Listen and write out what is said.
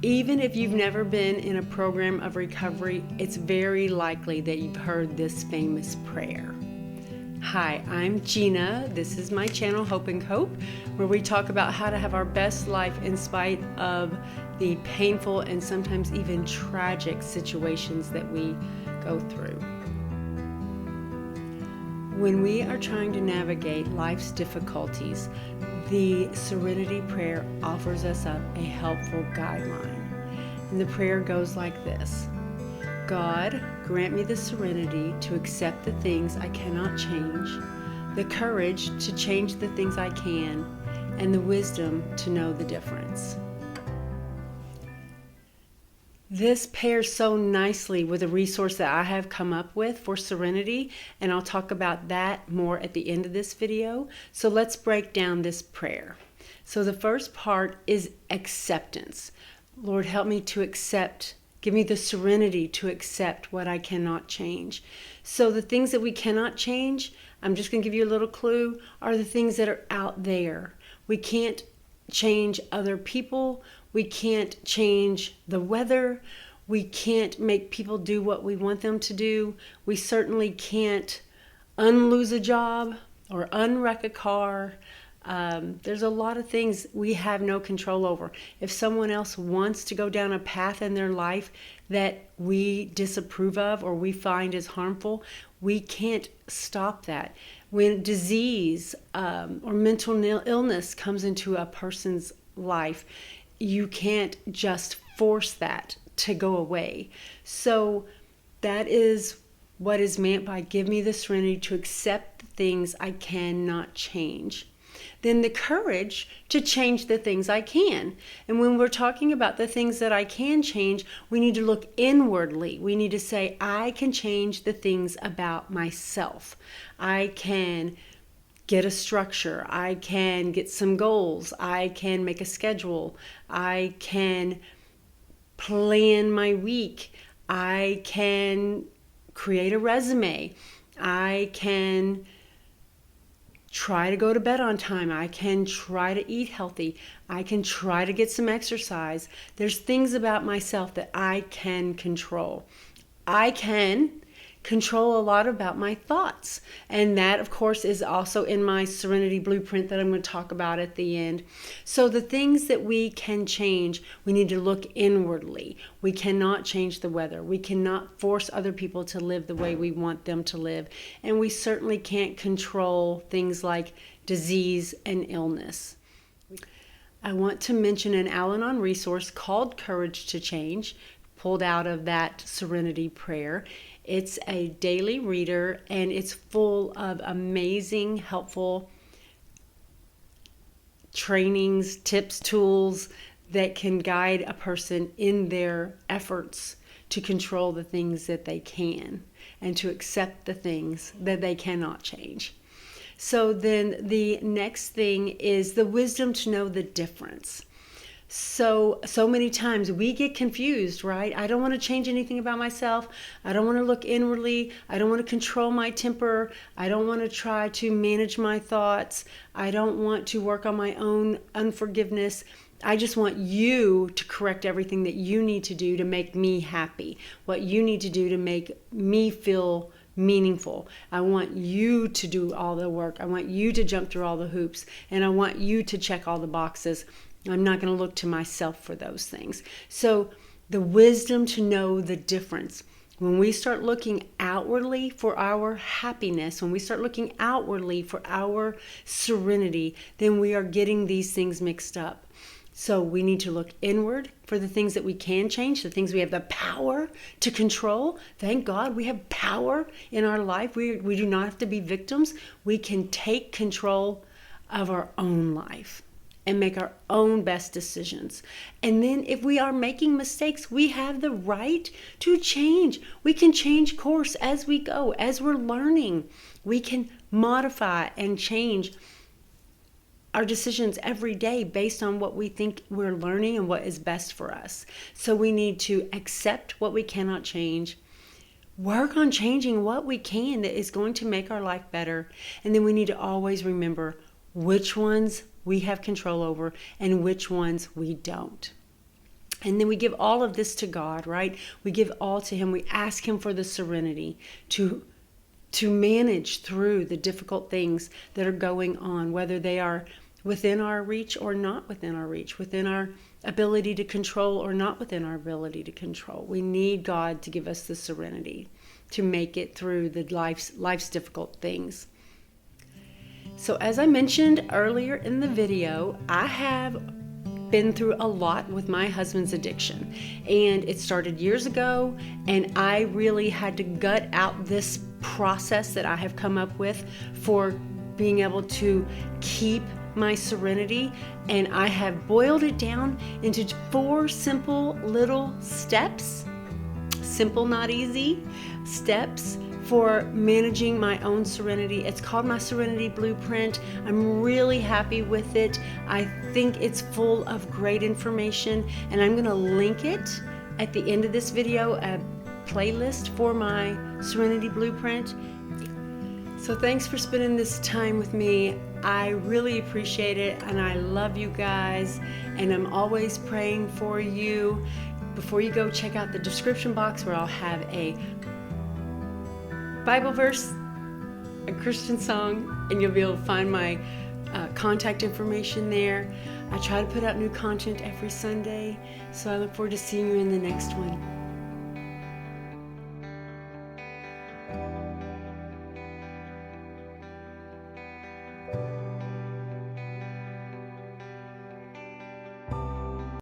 Even if you've never been in a program of recovery, it's very likely that you've heard this famous prayer. Hi, I'm Gina. This is my channel, Hope and Cope, where we talk about how to have our best life in spite of the painful and sometimes even tragic situations that we go through. When we are trying to navigate life's difficulties, the Serenity Prayer offers us up a helpful guideline. And the prayer goes like this: God, grant me the serenity to accept the things I cannot change, the courage to change the things I can, and the wisdom to know the difference. This pairs so nicely with a resource that I have come up with for serenity, and I'll talk about that more at the end of this video. So let's break down this prayer. So the first part is acceptance. Lord, help me to accept. Give me the serenity to accept what I cannot change. So the things that we cannot change, I'm just going to give you a little clue, are the things that are out there. We can't change other people. We can't change the weather. We can't make people do what we want them to do. We certainly can't unlose a job or unwreck a car. There's a lot of things we have no control over. If someone else wants to go down a path in their life that we disapprove of or we find is harmful, we can't stop that. When disease or mental illness comes into a person's life, you can't just force that to go away. So that is what is meant by give me the serenity to accept the things I cannot change. Then the courage to change the things I can. And when we're talking about the things that I can change, we need to look inwardly. We need to say, I can change the things about myself. I can get a structure. I can get some goals. I can make a schedule. I can plan my week. I can create a resume. I can try to go to bed on time. I can try to eat healthy. I can try to get some exercise. There's things about myself that I can control. I can control a lot about my thoughts. And that, of course, is also in my Serenity Blueprint that I'm going to talk about at the end. So the things that we can change, we need to look inwardly. We cannot change the weather. We cannot force other people to live the way we want them to live. And we certainly can't control things like disease and illness. I want to mention an Al-Anon resource called Courage to Change, pulled out of that Serenity Prayer. It's a daily reader, and it's full of amazing, helpful trainings, tips, tools that can guide a person in their efforts to control the things that they can and to accept the things that they cannot change. So then the next thing is the wisdom to know the difference. So many times we get confused, right? I don't want to change anything about myself. I don't want to look inwardly. I don't want to control my temper. I don't want to try to manage my thoughts. I don't want to work on my own unforgiveness. I just want you to correct everything that you need to do to make me happy, what you need to do to make me feel meaningful. I want you to do all the work. I want you to jump through all the hoops, and I want you to check all the boxes. I'm not going to look to myself for those things. So the wisdom to know the difference. When we start looking outwardly for our happiness, when we start looking outwardly for our serenity, then we are getting these things mixed up. So we need to look inward for the things that we can change, the things we have the power to control. Thank God we have power in our life. We do not have to be victims. We can take control of our own life and make our own best decisions. And then if we are making mistakes, we have the right to change. We can change course as we go, as we're learning. We can modify and change our decisions every day based on what we think we're learning and what is best for us. So we need to accept what we cannot change, work on changing what we can that is going to make our life better. And then we need to always remember which ones we have control over and which ones we don't. And then we give all of this to God, right? We give all to Him. We ask Him for the serenity to manage through the difficult things that are going on, whether they are within our reach or not within our reach, within our ability to control or not within our ability to control. We need God to give us the serenity to make it through the life's difficult things. So as I mentioned earlier in the video, I have been through a lot with my husband's addiction, and it started years ago, and I really had to gut out this process that I have come up with for being able to keep my serenity, and I have boiled it down into 4 simple little steps, simple not easy steps for managing my own serenity. It's called my Serenity Blueprint. I'm really happy with it. I think it's full of great information, and I'm going to link it at the end of this video, a playlist for my Serenity Blueprint. So thanks for spending this time with me. I really appreciate it, and I love you guys, and I'm always praying for you. Before you go, check out the description box where I'll have a Bible verse, a Christian song, and you'll be able to find my contact information there. I try to put out new content every Sunday, so I look forward to seeing you in the next one.